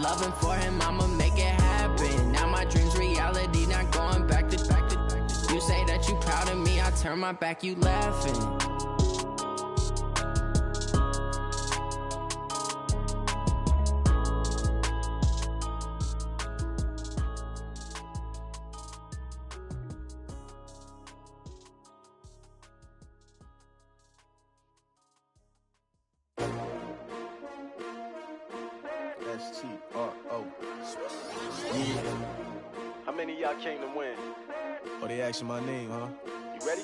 loving for him, I'ma make it happen. Now my dreams reality, not going back to. You say that you proud of me, I turn my back, you laughing. S-T-R-O. Yeah. How many of y'all came to win? Oh, they asking my name, huh? You ready?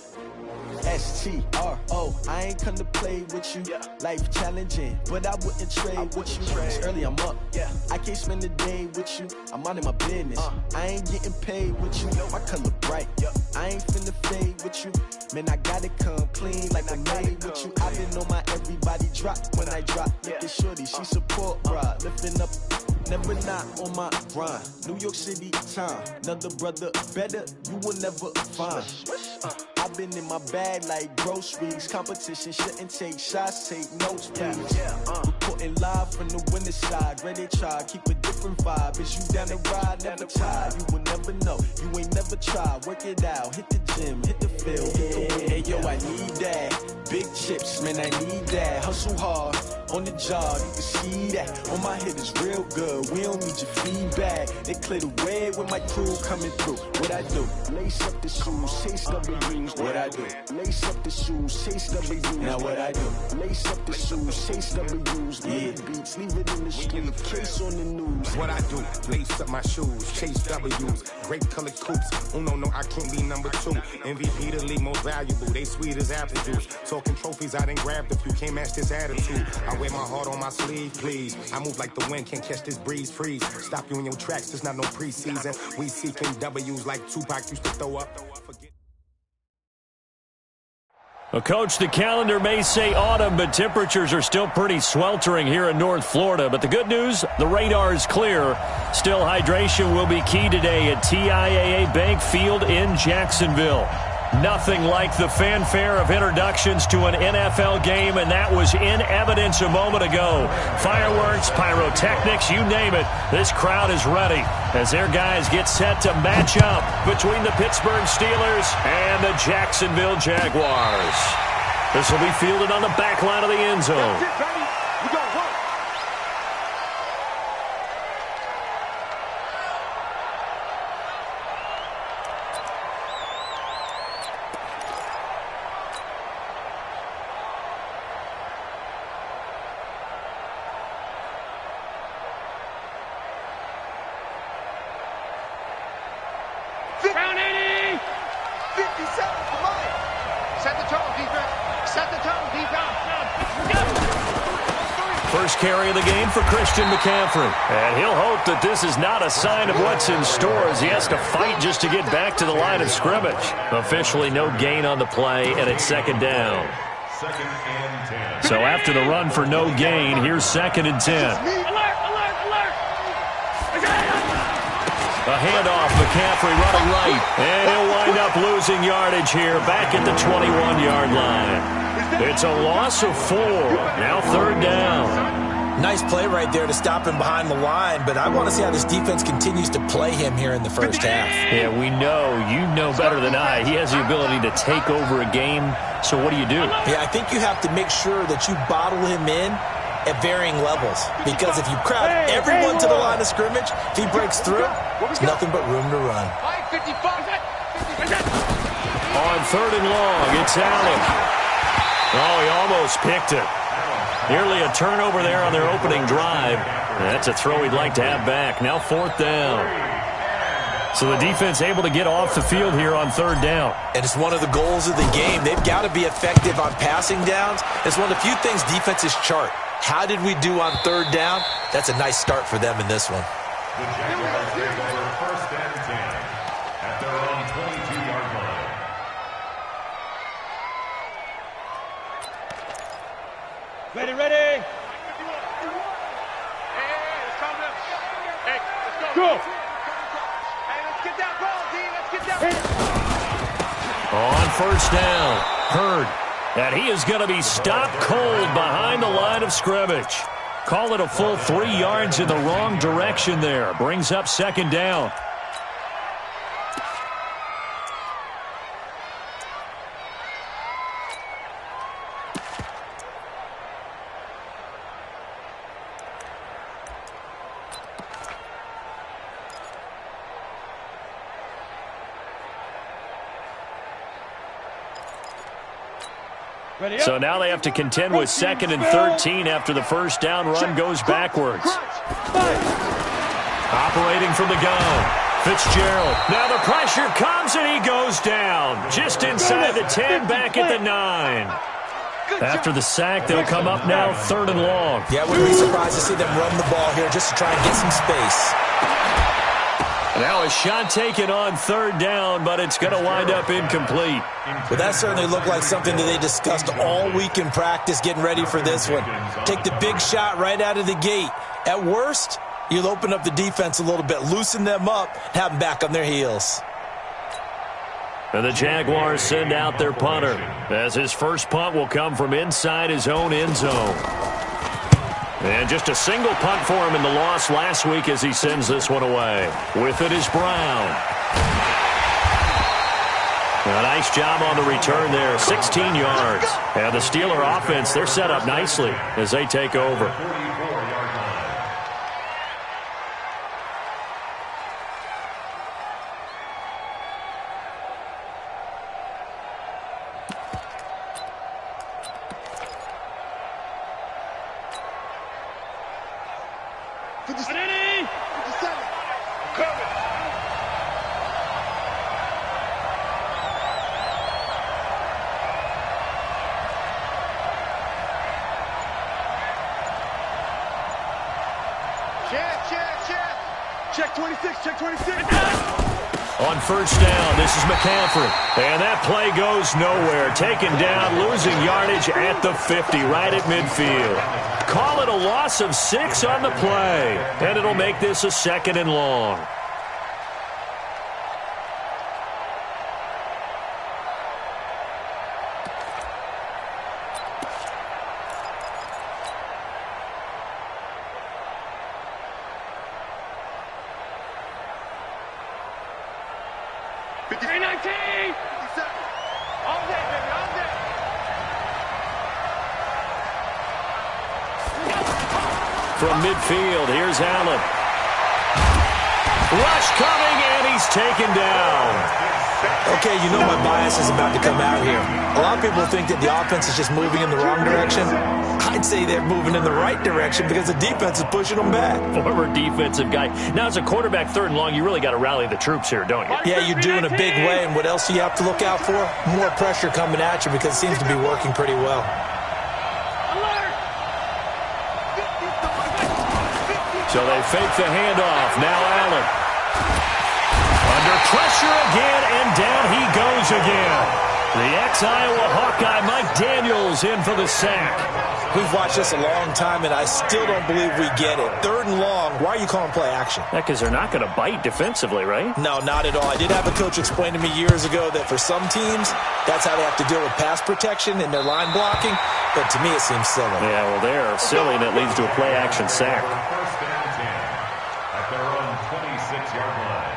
S-T-R-O. I ain't come to play with you. Yeah. Life challenging, but I wouldn't trade with you. It's early, I'm up. Yeah. I can't spend the day with you. I'm minding my business. I ain't getting paid with you. My color bright. Yeah. I ain't finna fade with you. Man, I gotta come clean like I made with you. I've been on my everybody drop when I drop. Look at shorty, she support ride. Lifting up, never not on my grind. New York City time. Another brother better, you will never find. I've been in my bag like groceries. Competition shouldn't take shots, take notes, please. Reporting live from the winter side. Ready to try, keep a different vibe. Is you down the ride, never tired. You will never know, you ain't never tried. Work it out, hit the gym, hit the field, hit the wind. Hey yo, I need that. Big chips, man, I need that. Hustle hard, on the job, you can see that. On my head is real good, we don't need your feedback. They clear the way with my crew coming through. What I do? Lace up the shoes, chase W's. What I do? Lace up the shoes, chase W's. Now what I do? Lace up the shoes, chase W's. Yeah. Beats, leave it in the street, case on the news. What I do? Lace up my shoes, chase W's. Great colored coops. Oh no, I can't be number 2. MVP the league most valuable. They sweet as apple juice. Talking trophies, I didn't grab the few. Can't match this attitude. I wear my heart on my sleeve, please. I move like the wind, can't catch this breeze, freeze. Stop you in your tracks, there's not no preseason. We seeking W's like Tupac used to throw up. Well, Coach, the calendar may say autumn, but temperatures are still pretty sweltering here in North Florida. But the good news, the radar is clear. Still, hydration will be key today at TIAA Bank Field in Jacksonville. Nothing like the fanfare of introductions to an NFL game, and that was in evidence a moment ago. Fireworks, pyrotechnics, you name it. This crowd is ready as their guys get set to match up between the Pittsburgh Steelers and the Jacksonville Jaguars. This will be fielded on the back line of the end zone. First carry of the game for Christian McCaffrey. And he'll hope that this is not a sign of what's in store as he has to fight just to get back to the line of scrimmage. Officially no gain on the play, and it's second down. So after the run for no gain, here's 2nd and 10. A handoff, McCaffrey running right. And he'll wind up losing yardage here back at the 21-yard line. It's a loss of 4. Now 3rd down. Nice play right there to stop him behind the line, but I want to see how this defense continues to play him here in the first half. Yeah, we know. You know better than I. He has the ability to take over a game. So what do? Yeah, I think you have to make sure that you bottle him in at varying levels, because if you crowd everyone to the line of scrimmage, if he breaks through, it's nothing but room to run. On 3rd and long, it's Allen. Oh, he almost picked it. Nearly a turnover there on their opening drive. That's a throw he'd like to have back. Now 4th down. So the defense able to get off the field here on 3rd down. And it's one of the goals of the game. They've got to be effective on passing downs. It's one of the few things defenses chart. How did we do on 3rd down? That's a nice start for them in this one. The Jaguars take over 1st and 10 at their own 22-yard line. Ready, ready. Hey, let's go. Go. Hey, let's get that ball, D. Let's get that ball. On 1st down, Hurd. And he is going to be stopped cold behind the line of scrimmage. Call it a full 3 yards in the wrong direction there. Brings up second down. So now they have to contend with 2nd and 13 after the first down run goes backwards. Operating from the gun. Fitzgerald. Now the pressure comes and he goes down. Just inside the 10, back at the 9. After the sack, they'll come up now 3rd and long. Yeah, I wouldn't be surprised to see them run the ball here just to try and get some space. Now a shot taken on 3rd down, but it's going to wind up incomplete. Well, that certainly looked like something that they discussed all week in practice getting ready for this one. Take the big shot right out of the gate. At worst, you'll open up the defense a little bit, loosen them up, have them back on their heels. And the Jaguars send out their punter, as his first punt will come from inside his own end zone. And just a single punt for him in the loss last week as he sends this one away. With it is Brown. A nice job on the return there, 16 yards. And the Steeler offense, they're set up nicely as they take over. Check 26, check 26. On first down, this is McCaffrey. And that play goes nowhere. Taken down, losing yardage at the 50, right at midfield. Call it a loss of 6 on the play. And it'll make this a 2nd and long. From midfield, here's Allen. Rush coming, and he's taken down. Okay, you know my bias is about to come out here. A lot of people think that the offense is just moving in the wrong direction. I'd say they're moving in the right direction because the defense is pushing them back. Former defensive guy. Now, as a quarterback 3rd and long, you really got to rally the troops here, don't you? Yeah, you do in a big way. And what else do you have to look out for? More pressure coming at you because it seems to be working pretty well. So they fake the handoff. Now Allen. Under pressure again, and down he goes again. The ex-Iowa Hawkeye Mike Daniels in for the sack. We've watched this a long time, and I still don't believe we get it. 3rd and long, why are you calling play action? Yeah, because they're not going to bite defensively, right? No, not at all. I did have a coach explain to me years ago that for some teams, that's how they have to deal with pass protection and their line blocking. But to me, it seems silly. Yeah, well, they're silly, and it leads to a play-action sack. First down and 10 at their own 26-yard line.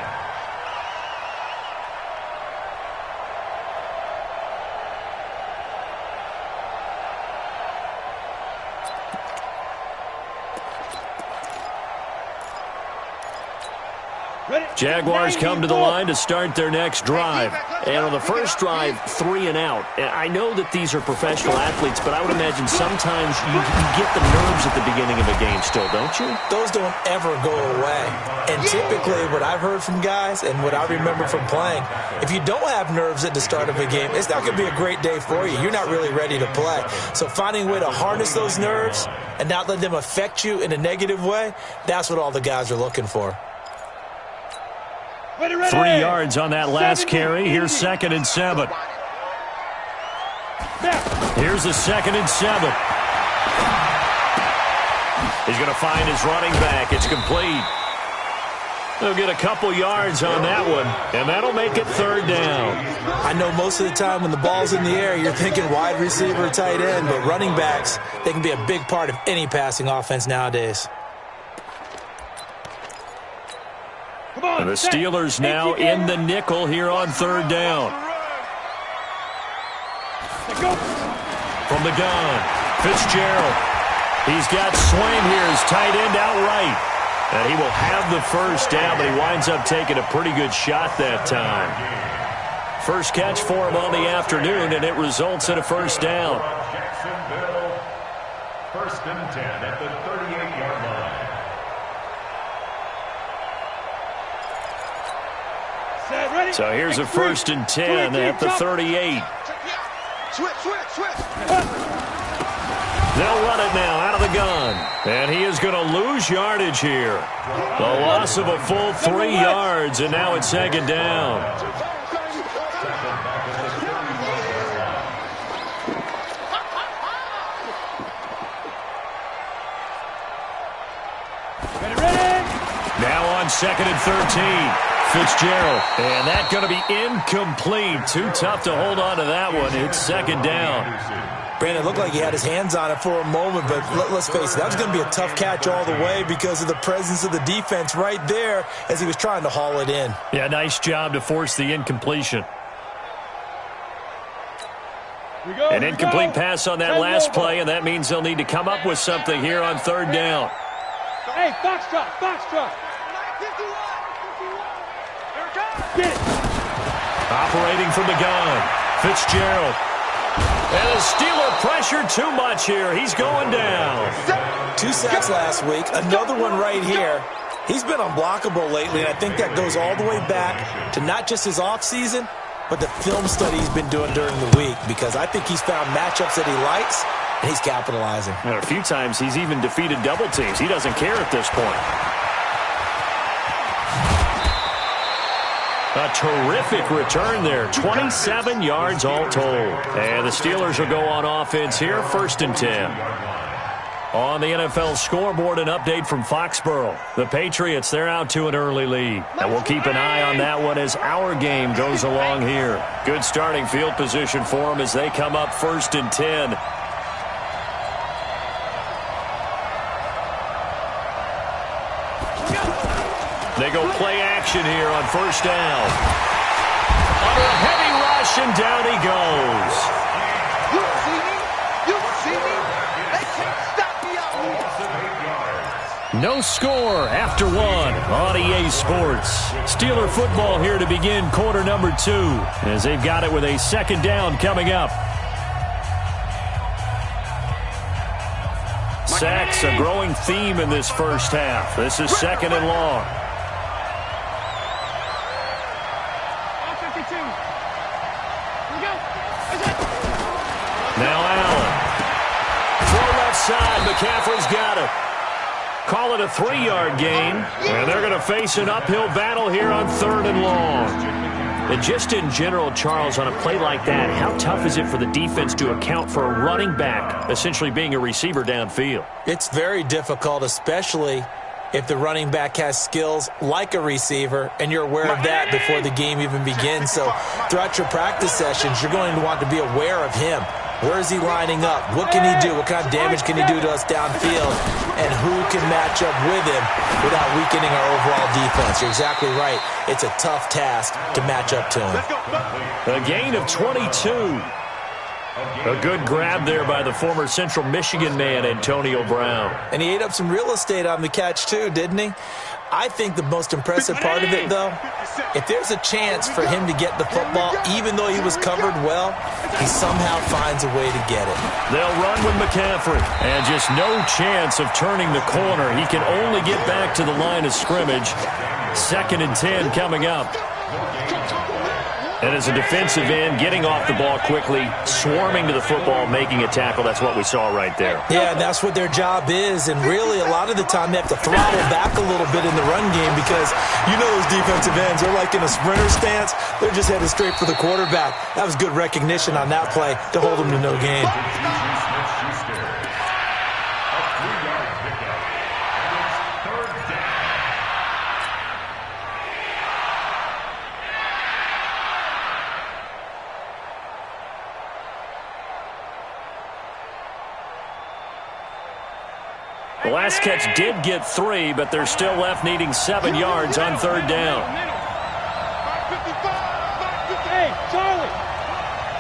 Jaguars come to the line to start their next drive. And on the first drive, 3 and out. And I know that these are professional athletes, but I would imagine sometimes you get the nerves at the beginning of a game still, don't you? Those don't ever go away. And typically what I've heard from guys and what I remember from playing, if you don't have nerves at the start of a game, it's not going to be a great day for you. You're not really ready to play. So finding a way to harness those nerves and not let them affect you in a negative way, that's what all the guys are looking for. 3 yards on that last carry. Here's 2nd and 7. Here's the 2nd and 7. He's going to find his running back. It's complete. They'll get a couple yards on that one, and that'll make it third down. I know most of the time when the ball's in the air, you're thinking wide receiver, tight end, but running backs, they can be a big part of any passing offense nowadays. And the Steelers now in the nickel here on third down. From the gun, Fitzgerald. He's got Swain here as tight end outright. And he will have the first down, but he winds up taking a pretty good shot that time. First catch for him on the afternoon, and it results in a first down. Jacksonville, 1st and 10 at the 38-yard line. So here's a 1st and 10 at the 38. They'll run it now out of the gun. And he is going to lose yardage here. The loss of a full 3 yards, and now it's 2nd down. Now on 2nd and 13. Fitzgerald. And that's going to be incomplete. Too tough to hold on to that one. It's 2nd down. Brandon, it looked like he had his hands on it for a moment, but let's face it, that was going to be a tough catch all the way because of the presence of the defense right there as he was trying to haul it in. Yeah, nice job to force the incompletion. An incomplete pass on that last play, and that means they'll need to come up with something here on 3rd down. Hey, Foxtrot. Get it. Operating from the gun, Fitzgerald. And the Steeler pressure too much here. He's going down. 2 sacks last week, another one right here. He's been unblockable lately, and I think that goes all the way back to not just his offseason, but the film study he's been doing during the week, because I think he's found matchups that he likes, and he's capitalizing. And a few times he's even defeated double teams. He doesn't care at this point. A terrific return there. 27 yards all told. And the Steelers will go on offense here, 1st and 10. On the NFL scoreboard, an update from Foxborough. The Patriots, they're out to an early lead. And we'll keep an eye on that one as our game goes along here. Good starting field position for them as they come up 1st and 10. They go play action here on 1st down. Under a heavy rush, and down he goes. You see me? They can't stop me out here. No score after 1 on EA Sports. Steeler football here to begin quarter number 2 as they've got it with a 2nd down coming up. Sacks, a growing theme in this first half. This is 2nd and long. Now Allen. Throw left side. McCaffrey's got it. Call it a 3-yard gain. And they're going to face an uphill battle here on 3rd and long. And just in general, Charles, on a play like that, how tough is it for the defense to account for a running back essentially being a receiver downfield? It's very difficult, especially if the running back has skills like a receiver, and you're aware of that before the game even begins. So throughout your practice sessions, you're going to want to be aware of him. Where is he lining up? What can he do? What kind of damage can he do to us downfield? And who can match up with him without weakening our overall defense? You're exactly right. It's a tough task to match up to him. A gain of 22. A good grab there by the former Central Michigan man, Antonio Brown. And he ate up some real estate on the catch too, didn't he? I think the most impressive part of it, though, if there's a chance for him to get the football, even though he was covered well, he somehow finds a way to get it. They'll run with McCaffrey, and just no chance of turning the corner. He can only get back to the line of scrimmage. 2nd and 10 coming up. And as a defensive end, getting off the ball quickly, swarming to the football, making a tackle, that's what we saw right there. Yeah, and that's what their job is. And really, a lot of the time, they have to throttle back a little bit in the run game because you know those defensive ends, they're like in a sprinter stance. They're just headed straight for the quarterback. That was good recognition on that play to hold them to no gain. The last catch did get 3, but they're still left needing 7 yards on third down. Hey, Charlie.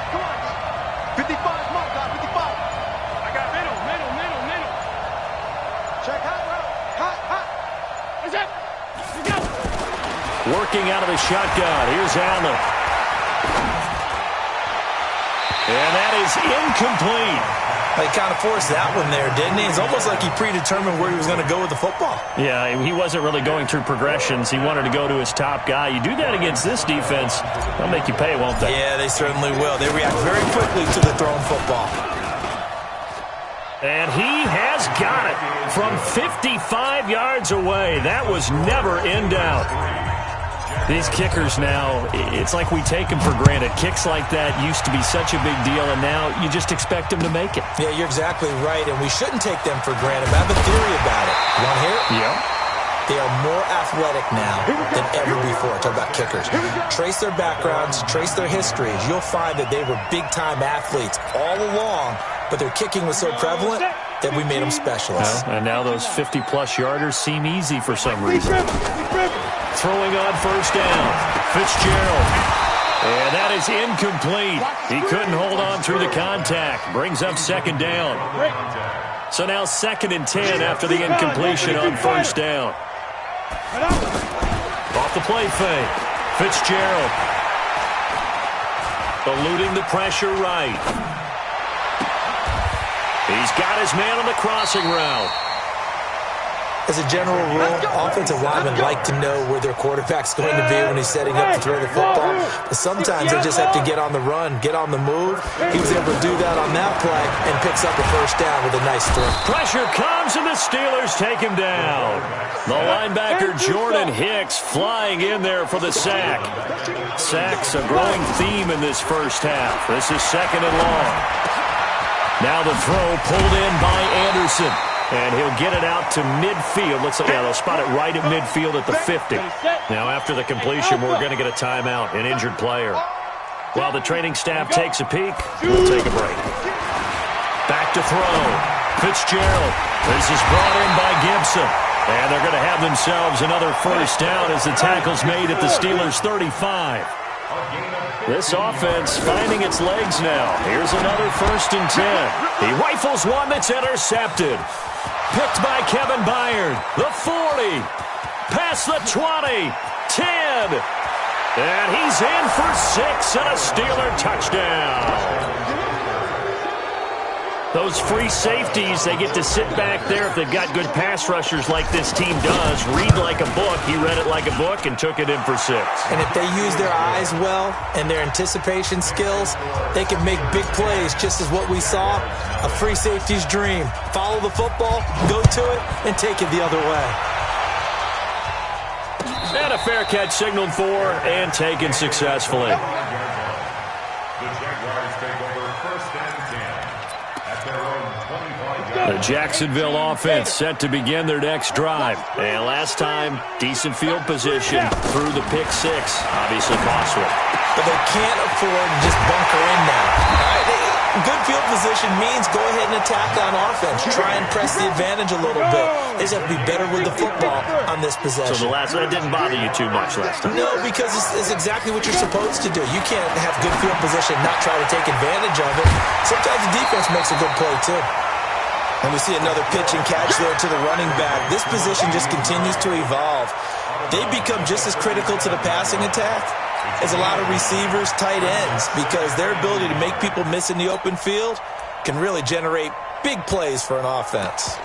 Come on. 55, come on, guys, 55. I got middle. Check hot route. Hot. What's up? You go. Working out of the shotgun. Here's Allen. And that is incomplete. He kind of forced that one there, didn't he? It's almost like he predetermined where he was going to go with the football. Yeah, he wasn't really going through progressions. He wanted to go to his top guy. You do that against this defense, they'll make you pay, won't they? Yeah, they certainly will. They react very quickly to the thrown football. And he has got it from 55 yards away. That was never in doubt. These kickers now, it's like we take them for granted. Kicks like that used to be such a big deal, and now you just expect them to make it. Yeah, you're exactly right, and we shouldn't take them for granted. But I have a theory about it. You want to hear it? Yeah. They are more athletic now than ever before. Talk about kickers. Trace their backgrounds, trace their histories. You'll find that they were big-time athletes all along, but their kicking was so prevalent that we made them specialists. Well, and now those 50-plus yarders seem easy for some reason. Throwing on first down. Fitzgerald. And that is incomplete. He couldn't hold on through the contact. Brings up second down. So now 2nd and 10 after the incompletion on first down. Off the play fake. Fitzgerald. Eluding the pressure right. He's got his man on the crossing route. As a general rule, offensive linemen like to know where their quarterback's going to be when he's setting up to throw the football. But sometimes they just have to get on the run, get on the move. He was able to do that on that play and picks up a first down with a nice throw. Pressure comes, and the Steelers take him down. The linebacker Jordan Hicks flying in there for the sack. Sacks a growing theme in this first half. This is 2nd and long. Now the throw pulled in by Anderson. And he'll get it out to midfield. Looks like, yeah, they'll spot it right at midfield at the 50. Now, after the completion, we're going to get a timeout, an injured player. While the training staff takes a peek, we'll take a break. Back to throw. Fitzgerald. This is brought in by Gibson. And they're going to have themselves another first down as the tackle's made at the Steelers' 35. This offense finding its legs now. Here's another 1st and 10. He rifles one that's intercepted. Picked by Kevin Byard. The 40. Past the 20. 10. And he's in for 6 and a Steeler touchdown. Those free safeties, they get to sit back there if they've got good pass rushers like this team does. Read like a book. He read it like a book and took it in for 6. And if they use their eyes well and their anticipation skills, they can make big plays, just as what we saw. A free safety's dream. Follow the football, go to it, and take it the other way. And a fair catch signaled for and taken successfully. The Jacksonville offense set to begin their next drive. And last time, decent field position through the pick 6. Obviously costly. But they can't afford to just bunker in now. Good field position means go ahead and attack on offense. Try and press the advantage a little bit. They just have to be better with the football on this possession. So it didn't bother you too much last time? No, because it's exactly what you're supposed to do. You can't have good field position and not try to take advantage of it. Sometimes the defense makes a good play, too. And we see another pitch and catch there to the running back. This position just continues to evolve. They become just as critical to the passing attack as a lot of receivers, tight ends, because their ability to make people miss in the open field can really generate big plays for an offense.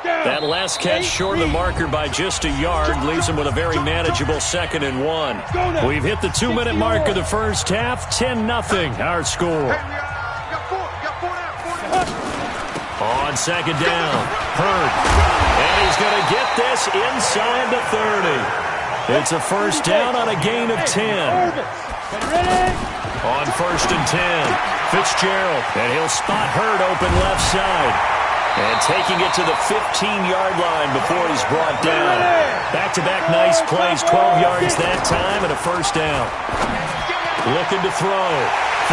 That last catch short of the marker by just a yard leaves them with a very manageable 2nd and 1. We've hit the 2-minute mark of the first half. 10-0 our score. On 2nd down, Hurd. And he's going to get this inside the 30. It's a first down on a gain of 10. On 1st and 10, Fitzgerald. And he'll spot Hurd open left side. And taking it to the 15-yard line before he's brought down. Back-to-back nice plays, 12 yards that time and a first down. Looking to throw.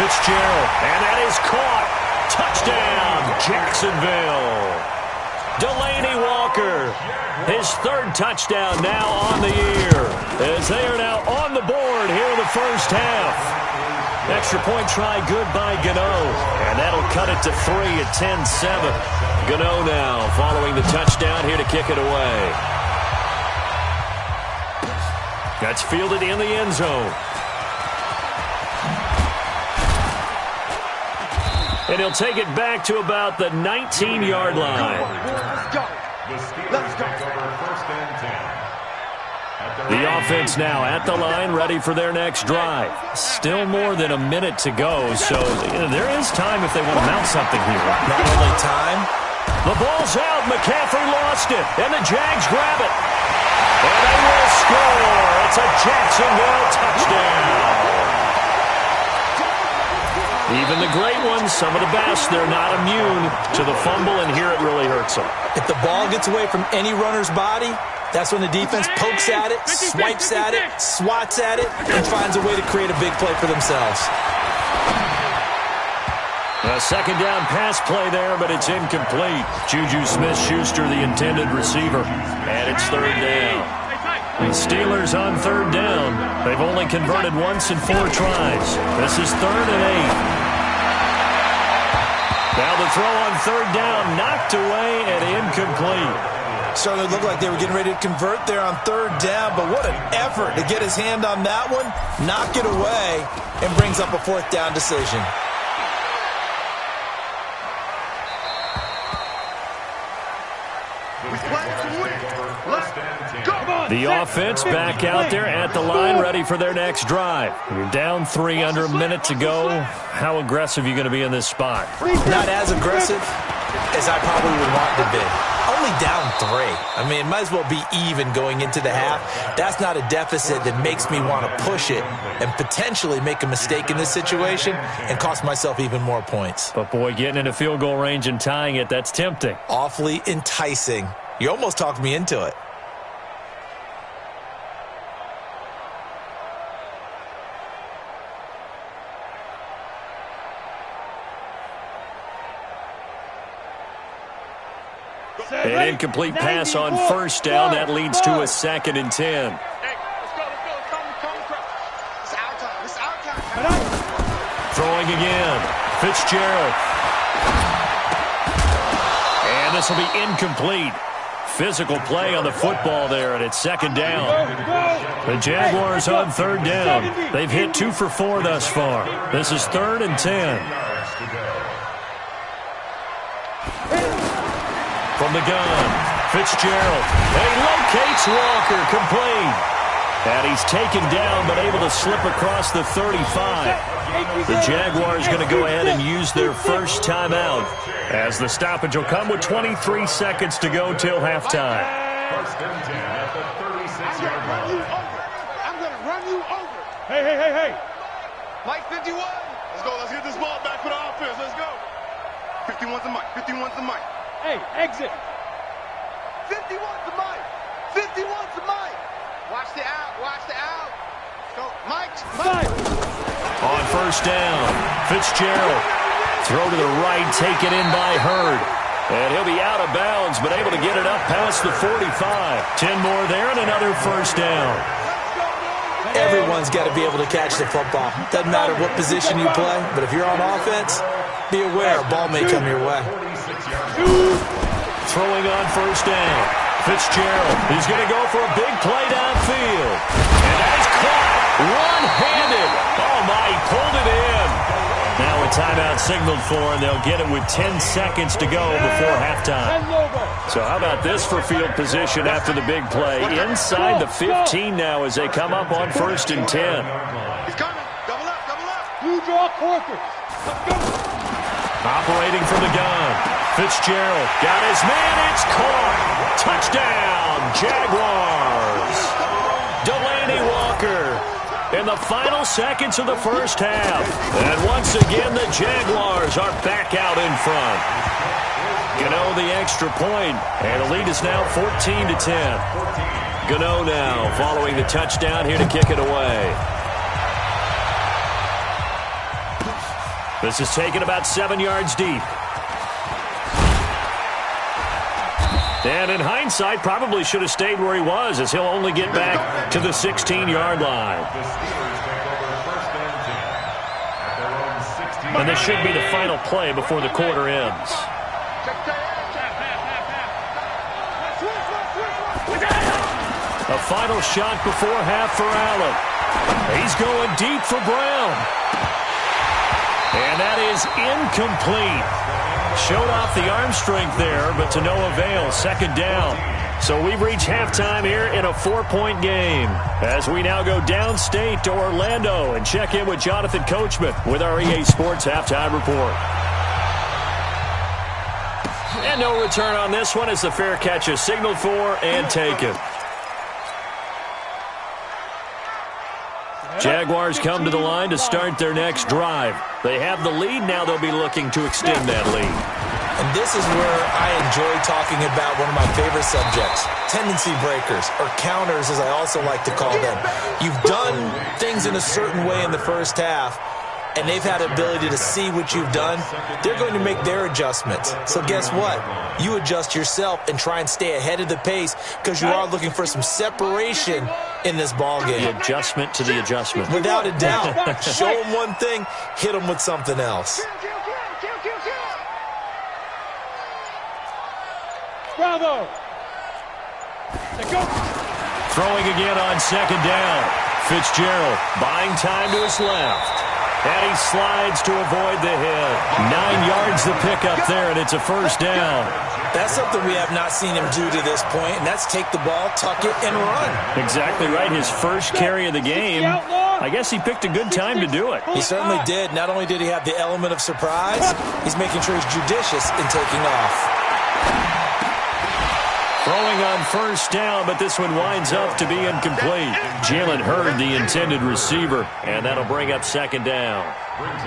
Fitzgerald. And that is caught. Touchdown, Jacksonville. Delaney Walker, his third touchdown now on the year, as they are now on the board here in the first half. Extra point try good by Gano, and that'll cut it to 3 at 10-7. Gano now following the touchdown here to kick it away. That's fielded in the end zone. And he'll take it back to about the 19-yard line. Let's go. Let's go. The offense now at the line, ready for their next drive. Still more than a minute to go, so there is time if they want to mount something here. Not only time. The ball's out. McCaffrey lost it, and the Jags grab it. And they will score. It's a Jacksonville touchdown. Even the great ones, some of the best, they're not immune to the fumble, and here it really hurts them. If the ball gets away from any runner's body, that's when the defense pokes at it, swipes at it, swats at it, and finds a way to create a big play for themselves. A second down pass play there, but it's incomplete. Juju Smith-Schuster, the intended receiver, and it's third down. The Steelers on third down. They've only converted once in 4 tries. This is 3rd and 8. Now the throw on third down, knocked away and incomplete. Certainly looked like they were getting ready to convert there on third down, but what an effort to get his hand on that one, knock it away, and brings up a 4th down decision. The offense back out there at the line, ready for their next drive. You're down 3, under a minute to go. How aggressive are you going to be in this spot? Not as aggressive as I probably would want to be. Only down 3. I mean, it might as well be even going into the half. That's not a deficit that makes me want to push it and potentially make a mistake in this situation and cost myself even more points. But, boy, getting into field goal range and tying it, that's tempting. Awfully enticing. You almost talked me into it. An incomplete pass on first down. That leads to a 2nd and 10. Hey, let's go. It's our time. It's our time. Throwing again. Fitzgerald. And this will be incomplete. Physical play on the football there, and it's 2nd down. The Jaguars on third down. They've hit 2 for 4 thus far. This is 3rd and 10. From the gun, Fitzgerald. And he locates Walker, complete. And he's taken down, but able to slip across the 35. The Jaguars going to go ahead and use their first timeout, as the stoppage will come with 23 seconds to go till halftime. 1st and 10 at the 36-yard line. I'm going to run you over. Hey. Mike 51. Let's go. Let's get this ball back for the offense. Let's go. 51's the mic. 51's the mic. Hey, exit. 51's the mic. 51's the mic. Watch the out. Watch the out. Go, Mike. On first down, Fitzgerald. Throw to the right, taken in by Hurd. And he'll be out of bounds, but able to get it up past the 45. 10 more there and another first down. Everyone's got to be able to catch the football. Doesn't matter what position you play, but if you're on offense, be aware a ball may come your way. Throwing on first down. Fitzgerald. He's going to go for a big play downfield. And that is caught one-handed. Oh, my, he pulled it in. Now a timeout signaled for, and they'll get it with 10 seconds to go before halftime. So how about this for field position after the big play? Inside the 15 now as they come up on 1st and 10. He's coming. Double up. You draw Corker. Operating from the gun. Fitzgerald got his man. It's caught. Touchdown, Jaguars. Delaney Walker in the final seconds of the first half. And once again, the Jaguars are back out in front. Gano the extra point, and the lead is now 14-10. Gano now following the touchdown here to kick it away. This is taken about 7 yards deep. And in hindsight, probably should have stayed where he was, as he'll only get back to the 16-yard line. The Steelers take over first and 10 at their own 16. And this should be the final play before the quarter ends. A final shot before half for Allen. He's going deep for Brown. And that is incomplete. Showed off the arm strength there, but to no avail. Second down. So we've reached halftime here in a 4-point game. As we now go downstate to Orlando and check in with Jonathan Coachman with our EA Sports Halftime Report. And no return on this one as the fair catch is signaled for and taken. Jaguars come to the line to start their next drive. They have the lead. Now they'll be looking to extend that lead. And this is where I enjoy talking about one of my favorite subjects, tendency breakers, or counters as I also like to call them. You've done things in a certain way in the first half, and they've had the ability to see what you've done. They're going to make their adjustments. So guess what? You adjust yourself and try and stay ahead of the pace because you are looking for some separation in this ball game. The adjustment to the adjustment. Without a doubt. Show them one thing, hit them with something else. Bravo! Go. Throwing again on second down. Fitzgerald buying time to his left. And he slides to avoid the hit. 9 yards the pickup there, and it's a first down. That's something we have not seen him do to this point, and that's take the ball, tuck it, and run. Exactly right. His first carry of the game. I guess he picked a good time to do it. He certainly did. Not only did he have the element of surprise, he's making sure he's judicious in taking off. Throwing on first down, but this one winds up to be incomplete. Jalen Hurd, the intended receiver, and that'll bring up second down.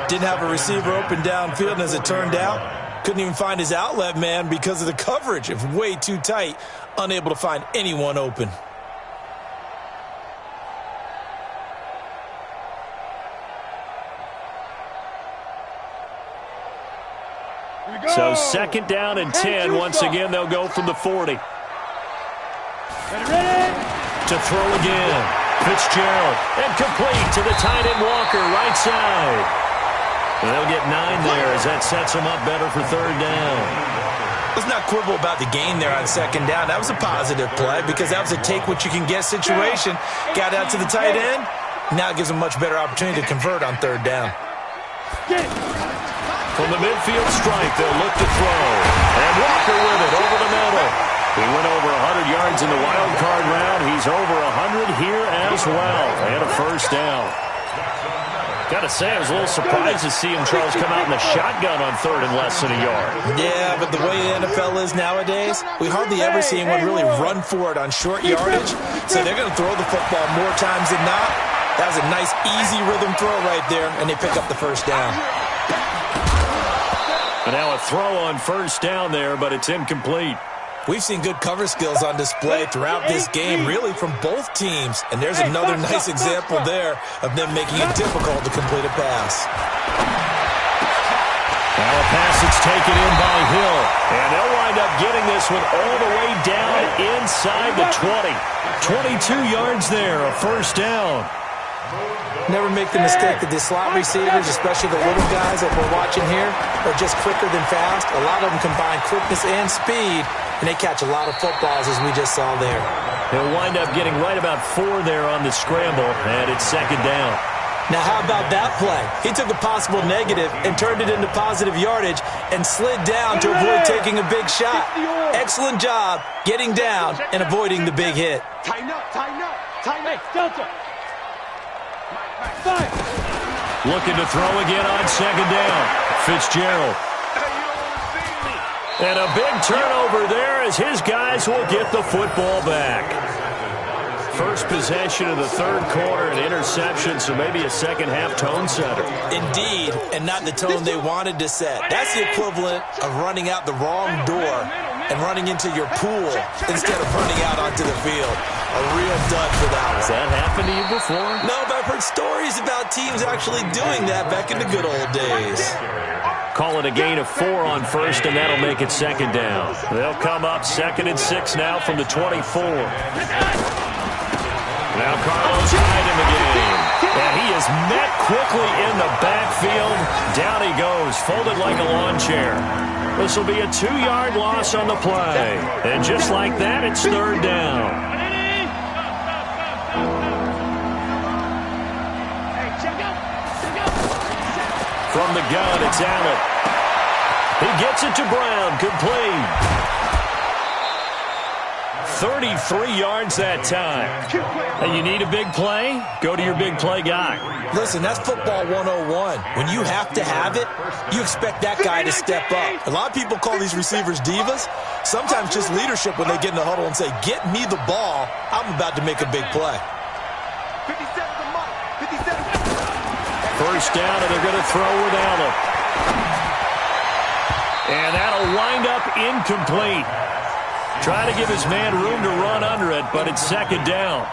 Didn't have a receiver open downfield, and as it turned out, couldn't even find his outlet man because of the coverage. It was way too tight, unable to find anyone open. So second down and 10. Once again, they'll go from the 40. To throw again. Fitzgerald. And complete to the tight end Walker, right side. And they'll get 9 there as that sets them up better for third down. Let's not quibble about the gain there on second down. That was a positive play because that was a take-what-you-can-get situation. Got out to the tight end. Now it gives them a much better opportunity to convert on third down. From the midfield strike, they'll look to throw. And Walker with it over the middle. He went over 100 yards in the wild card round. He's over 100 here as well. And a first down. Got to say, I was a little surprised to see him, Charles, come out in the shotgun on third and less than a yard. Yeah, but the way the NFL is nowadays, we hardly ever see anyone really run for it on short yardage. So they're going to throw the football more times than not. That was a nice, easy rhythm throw right there, and they pick up the first down. And now a throw on first down there, but it's incomplete. We've seen good cover skills on display throughout this game, really from both teams. And there's another nice example there of them making it difficult to complete a pass. Now a pass that's taken in by Hill. And they'll wind up getting this one all the way down inside the 20. 22 yards there, a first down. Never make the mistake that the slot receivers, especially the little guys that we're watching here, are just quicker than fast. A lot of them combine quickness and speed, and they catch a lot of footballs, as we just saw there. He'll wind up getting right about 4 there on the scramble, and it's second down. Now, how about that play? He took a possible negative and turned it into positive yardage and slid down to avoid taking a big shot. Excellent job getting down and avoiding the big hit. Tighten up, tighten up, tighten up. Delta. Looking to throw again on second down. Fitzgerald. And a big turnover there as his guys will get the football back. First possession of the third quarter, an interception, so maybe a second-half tone setter. Indeed, and not the tone they wanted to set. That's the equivalent of running out the wrong door and running into your pool instead of running out onto the field. A real dud for that one. Has that happened to you before? No, but I've heard stories about teams actually doing that back in the good old days. Call it a gain of 4 on first, and that'll make it second down. They'll come up 2nd and 6 now from the 24. Now Carlos Hyde in the game. And he is met quickly in the backfield. Down he goes, folded like a lawn chair. This will be a 2-yard loss on the play. And just like that, it's 3rd down. From the gun, it's Allen. He gets it to Brown, complete. 33 yards that time. And you need a big play? Go to your big play guy. Listen, that's football 101. When you have to have it, you expect that guy to step up. A lot of people call these receivers divas. Sometimes just leadership when they get in the huddle and say, get me the ball. I'm about to make a big play. 1st down, and they're going to throw with Allen. And that'll wind up incomplete. Try to give his man room to run under it, but it's 2nd down.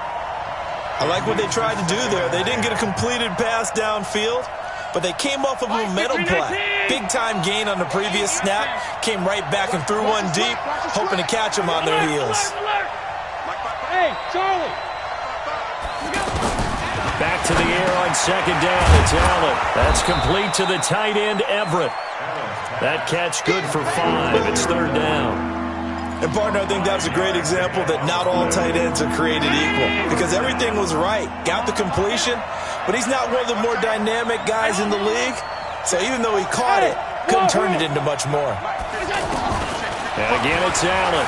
I like what they tried to do there. They didn't get a completed pass downfield, but they came off of a momentum play. Big-time gain on the previous snap. Came right back and threw one deep, hoping to catch them on their heels. Hey, Charlie! Back to the air on 2nd down. It's Allen. That's complete to the tight end, Everett. That catch good for 5. It's 3rd down. And, partner, I think that's a great example that not all tight ends are created equal because everything was right. Got the completion, but he's not one of the more dynamic guys in the league. So even though he caught it, couldn't turn it into much more. And again, it's Allen.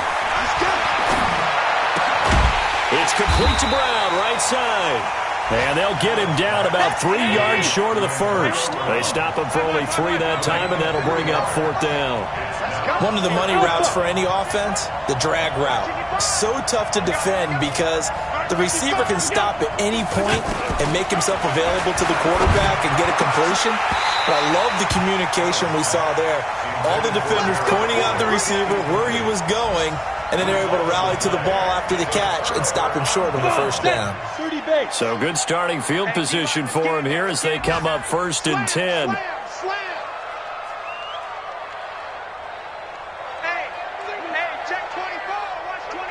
It's complete to Brown, right side. And they'll get him down about 3 yards short of the first. They stop him for only 3 that time, and that'll bring up 4th down. One of the money routes for any offense, the drag route. So tough to defend because the receiver can stop at any point and make himself available to the quarterback and get a completion. But I love the communication we saw there. All the defenders pointing out the receiver, where he was going, and then they're able to rally to the ball after the catch and stop him short of the 1st down. So good starting field position for him here as they come up 1st and 10.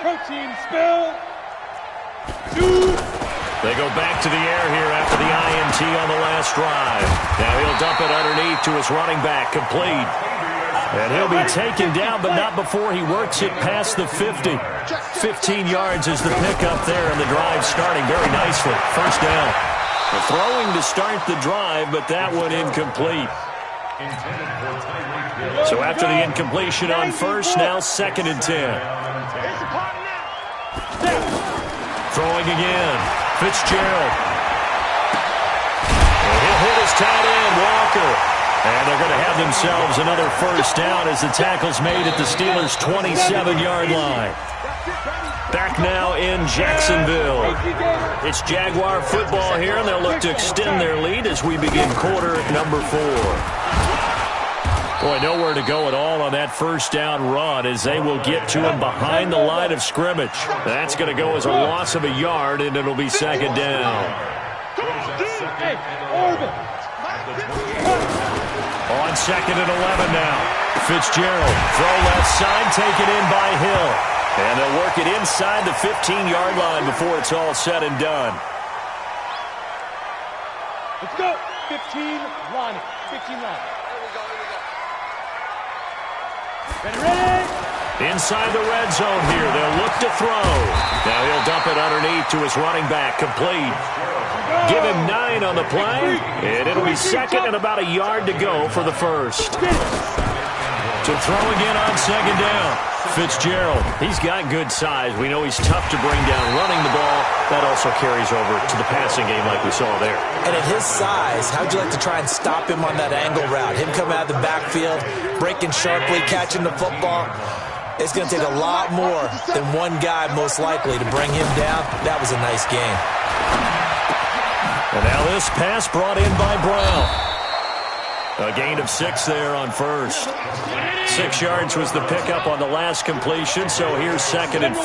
Protein spill. They go back to the air here after the INT on the last drive. Now he'll dump it underneath to his running back, complete. And he'll be taken down, but not before he works it past the 50. 15 yards is the pickup there, and the drive starting very nicely. 1st down. The throwing to start the drive, but that one incomplete. So after the incompletion on 1st, now 2nd and 10. Throwing again. Fitzgerald. And he'll hit his tight end, Walker. And they're going to have themselves another 1st down as the tackle's made at the Steelers' 27-yard line. Back now in Jacksonville. It's Jaguar football here, and they'll look to extend their lead as we begin quarter number 4. Boy, nowhere to go at all on that 1st down run as they will get to him behind the line of scrimmage. That's going to go as a loss of a yard, and it'll be 2nd down. Hey, Orban. On 2nd and 11 now. Fitzgerald, throw left side, taken in by Hill. And they'll work it inside the 15-yard line before it's all said and done. Let's go. 15 line. 15 line. Ready? Inside the red zone here. They'll look to throw. Now he'll dump it underneath to his running back, complete. Give him 9 on the play, and it'll be 2nd and about a yard to go for the 1st. To throw again on 2nd down. Fitzgerald, he's got good size. We know he's tough to bring down running the ball. That also carries over to the passing game like we saw there. And at his size, how'd you like to try and stop him on that angle route? Him coming out of the backfield, breaking sharply, catching the football. It's going to take a lot more than one guy most likely to bring him down. That was a nice game. And now this pass brought in by Brown. A gain of 6 there on 1st. 6 yards was the pickup on the last completion, so here's 2nd and 4.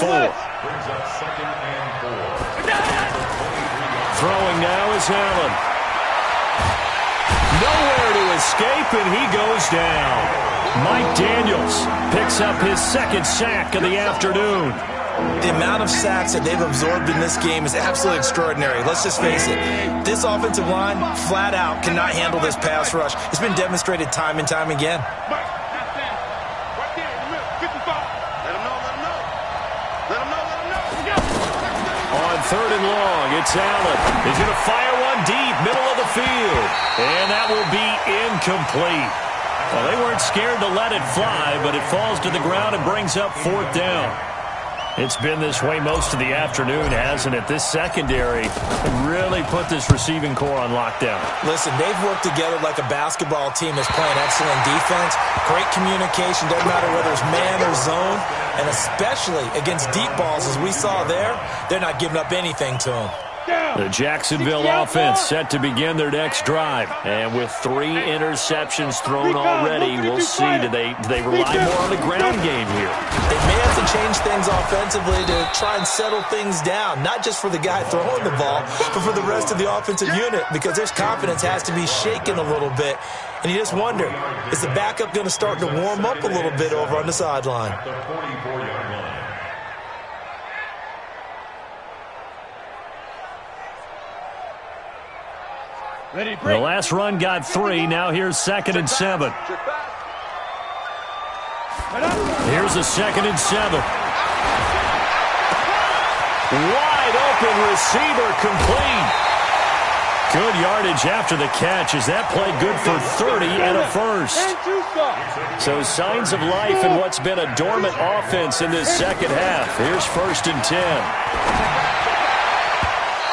Throwing now is Allen. Nowhere to escape, and he goes down. Mike Daniels picks up his second sack of the afternoon. The amount of sacks that they've absorbed in this game is absolutely extraordinary. Let's just face it. This offensive line, flat out, cannot handle this pass rush. It's been demonstrated time and time again. On 3rd and long, it's Allen. He's going to fire one deep, middle of the field. And that will be incomplete. Well, they weren't scared to let it fly, but it falls to the ground and brings up 4th down. It's been this way most of the afternoon, hasn't it? This secondary really put this receiving core on lockdown. Listen, they've worked together like a basketball team that's playing excellent defense. Great communication, doesn't matter whether it's man or zone. And especially against deep balls, as we saw there, they're not giving up anything to them. The Jacksonville offense set to begin their next drive. And with 3 interceptions thrown already, we'll see, do they rely more on the ground game here? They may have to change things offensively to try and settle things down, not just for the guy throwing the ball, but for the rest of the offensive unit, because their confidence has to be shaken a little bit. And you just wonder, is the backup going to start to warm up a little bit over on the sideline? The last run got 3. Now here's 2nd and 7. Here's a 2nd and 7. Wide open receiver, complete. Good yardage after the catch. Is that play good for 30 and a first? So signs of life in what's been a dormant offense in this second half. Here's 1st and 10.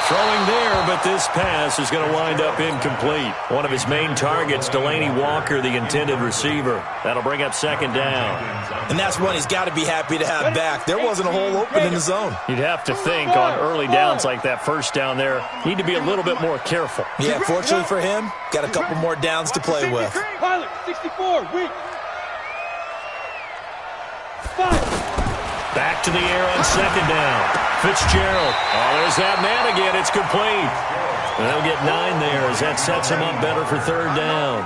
Throwing there, but this pass is going to wind up incomplete. One of his main targets, Delaney Walker, the intended receiver. That'll bring up 2nd down. And that's one he's got to be happy to have back. There wasn't a hole open in the zone. You'd have to think on early downs like that first down there, need to be a little bit more careful. Yeah, fortunately for him, got a couple more downs to play with. Pilot, 64, weak. 5. Back to the air on 2nd down. Fitzgerald. Oh, there's that man again. It's complete. And they'll get 9 there as that sets him up better for 3rd down.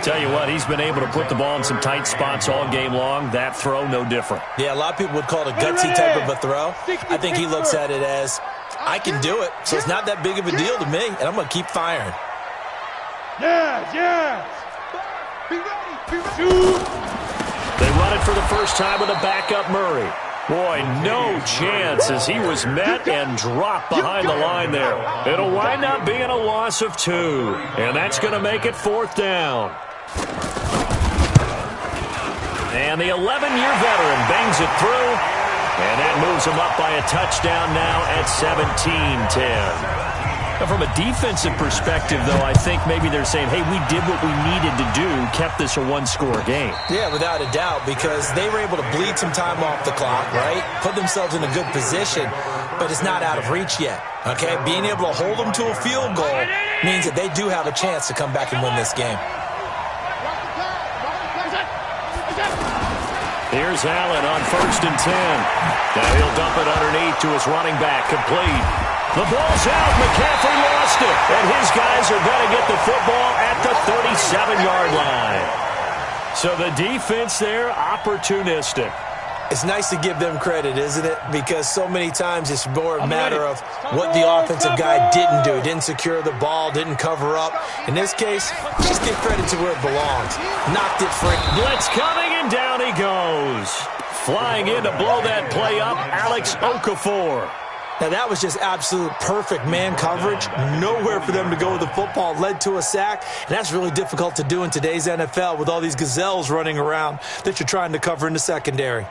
Tell you what, he's been able to put the ball in some tight spots all game long. That throw, no different. Yeah, a lot of people would call it a gutsy type of a throw. I think he looks at it as, I can do it, so it's not that big of a deal to me, and I'm going to keep firing. Yeah. Be ready. They run it for the first time with a backup Murray. Boy, no chance as he was met and dropped behind the line there. It'll wind up being a loss of 2, and that's going to make it 4th down. And the 11-year veteran bangs it through, and that moves him up by a touchdown now at 17-10. From a defensive perspective, though, I think maybe they're saying, hey, we did what we needed to do, kept this a one-score game. Yeah, without a doubt, because they were able to bleed some time off the clock, right? Put themselves in a good position, but it's not out of reach yet, okay? Being able to hold them to a field goal means that they do have a chance to come back and win this game. Here's Allen on 1st and 10. Now he'll dump it underneath to his running back, complete. The ball's out. McCaffrey lost it. And his guys are going to get the football at the 37-yard line. So the defense there, opportunistic. It's nice to give them credit, isn't it? Because so many times it's more a matter of what the offensive guy didn't do. Didn't secure the ball, didn't cover up. In this case, just give credit to where it belongs. Knocked it free. Blitz coming, and down he goes. Flying in to blow that play up, Alex Okafor. Now, that was just absolute perfect man coverage. Nowhere for them to go with the football. Led to a sack. And that's really difficult to do in today's NFL with all these gazelles running around that you're trying to cover in the secondary.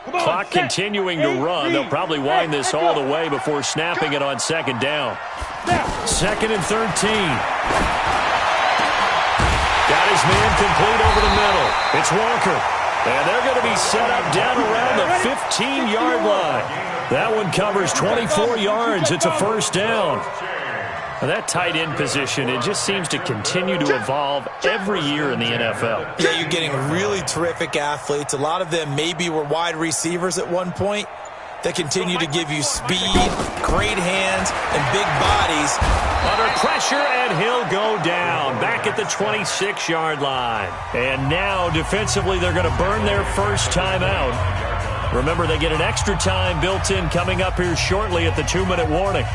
Clock continuing to run. They'll probably wind this all the way before snapping it on 2nd down. 2nd and 13. Got his man complete over the middle. It's Walker. And they're going to be set up down around the 15-yard line. That one covers 24 yards. It's a 1st down. And that tight end position, it just seems to continue to evolve every year in the NFL. Yeah, you're getting really terrific athletes. A lot of them maybe were wide receivers at one point. that continue to give you speed, great hands, and big bodies. Under pressure, and he'll go down. Back at the 26-yard line. And now, defensively, they're going to burn their first timeout. Remember, they get an extra time built in coming up here shortly at the 2-minute warning.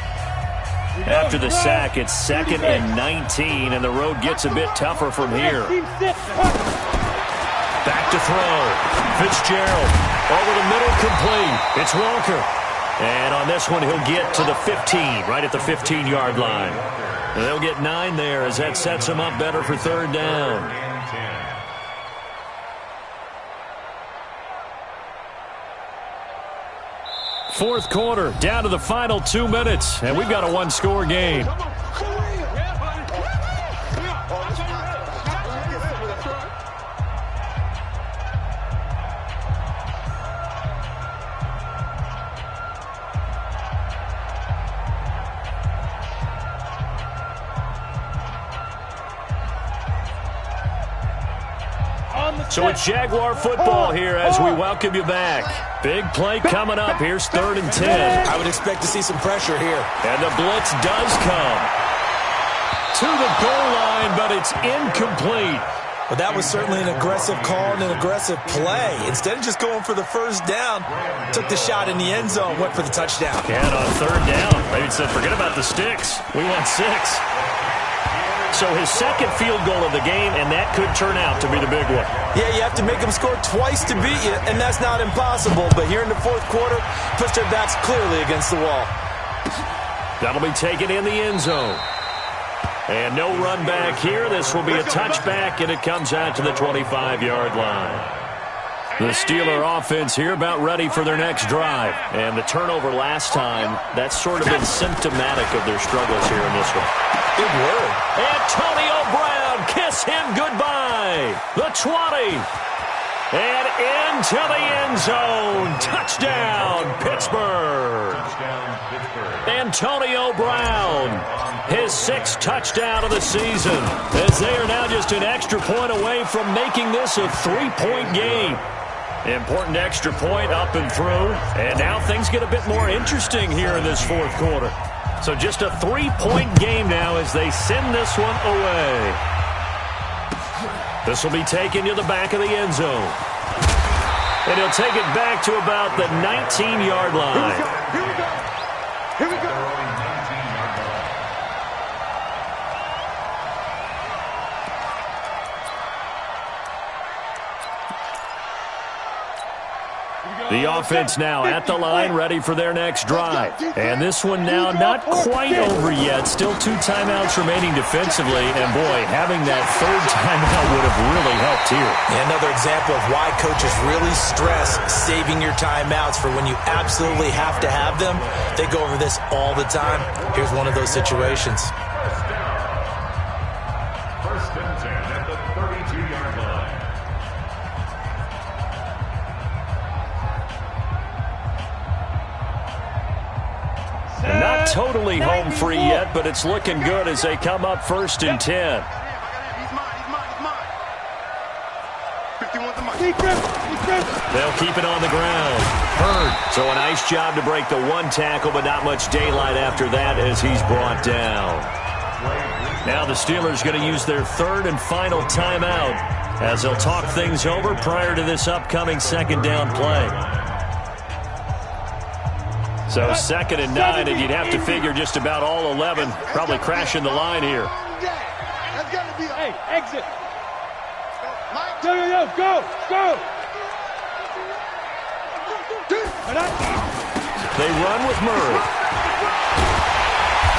After the sack, it's 2nd and 19, and the road gets a bit tougher from here. Back to throw. Fitzgerald over the middle, complete. It's Walker. And on this one, he'll get to the 15, right at the 15-yard line. And they'll get 9 there as that sets them up better for 3rd down. Fourth quarter, down to the final 2 minutes, and we've got a 1-score game. So it's Jaguar football here as we welcome you back. Big play coming up. Here's 3rd and 10. I would expect to see some pressure here. And the blitz does come to the goal line, but it's incomplete. But that was certainly an aggressive call and an aggressive play. Instead of just going for the first down, took the shot in the end zone, went for the touchdown. And on 3rd down, maybe said, forget about the sticks. We want 6. So his second field goal of the game, and that could turn out to be the big one. Yeah, you have to make them score twice to beat you, and that's not impossible. But here in the fourth quarter, push their backs clearly against the wall. That'll be taken in the end zone. And no run back here. This will be a touchback, and it comes out to the 25-yard line. The Steeler offense here about ready for their next drive. And the turnover last time, that's sort of been symptomatic of their struggles here in this one. Good word. Antonio Brown, kiss him goodbye. The 20. And into the end zone. Touchdown, Pittsburgh. Antonio Brown, his 6th touchdown of the season, as they are now just an extra point away from making this a 3-point game. Important extra point up and through, and now things get a bit more interesting here in this fourth quarter. So just a 3-point game now as they send this one away. This will be taken to the back of the end zone. And he'll take it back to about the 19-yard line. Here we go. Here we go. The offense now at the line, ready for their next drive. And this one now not quite over yet. Still 2 timeouts remaining defensively. And, boy, having that 3rd timeout would have really helped here. And another example of why coaches really stress saving your timeouts for when you absolutely have to have them. They go over this all the time. Here's one of those situations. First and 10 at the 32-yard line. And not totally home free yet, but it's looking good as they come up 1st and 10. He's mine. 51's mine. They'll keep it on the ground. Hurd. So a nice job to break the 1 tackle, but not much daylight after that as he's brought down. Now the Steelers going to use their 3rd and final timeout as they'll talk things over prior to this upcoming 2nd down play. So 2nd and 9, and you'd have to figure just about all 11 probably crashing the line here. That's got to be. Hey, exit. Go. They run with Murray.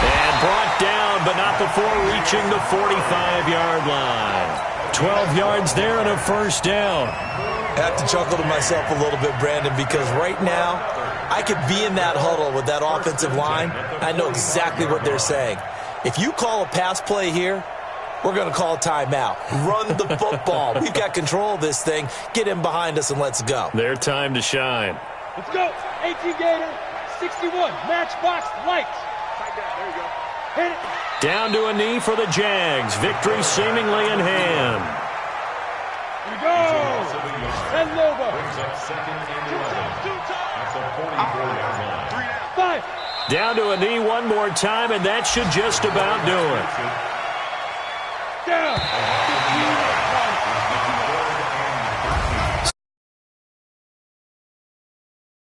And brought down, but not before reaching the 45-yard line. 12 yards there and a 1st down. I have to chuckle to myself a little bit, Brandon, because right now I could be in that huddle with that offensive line. I know exactly what they're saying. If you call a pass play here, we're going to call a timeout. Run the football. We've got control of this thing. Get in behind us and let's go. Their time to shine. Let's go. 18 Gator, 61. Matchbox lights. There you go. Hit it. Down to a knee for the Jags. Victory seemingly in hand. Here we go. And Lobo. Brings up 2nd and 11. the 44-yard line. 5. Down to a knee one more time, and that should just about do it. Down.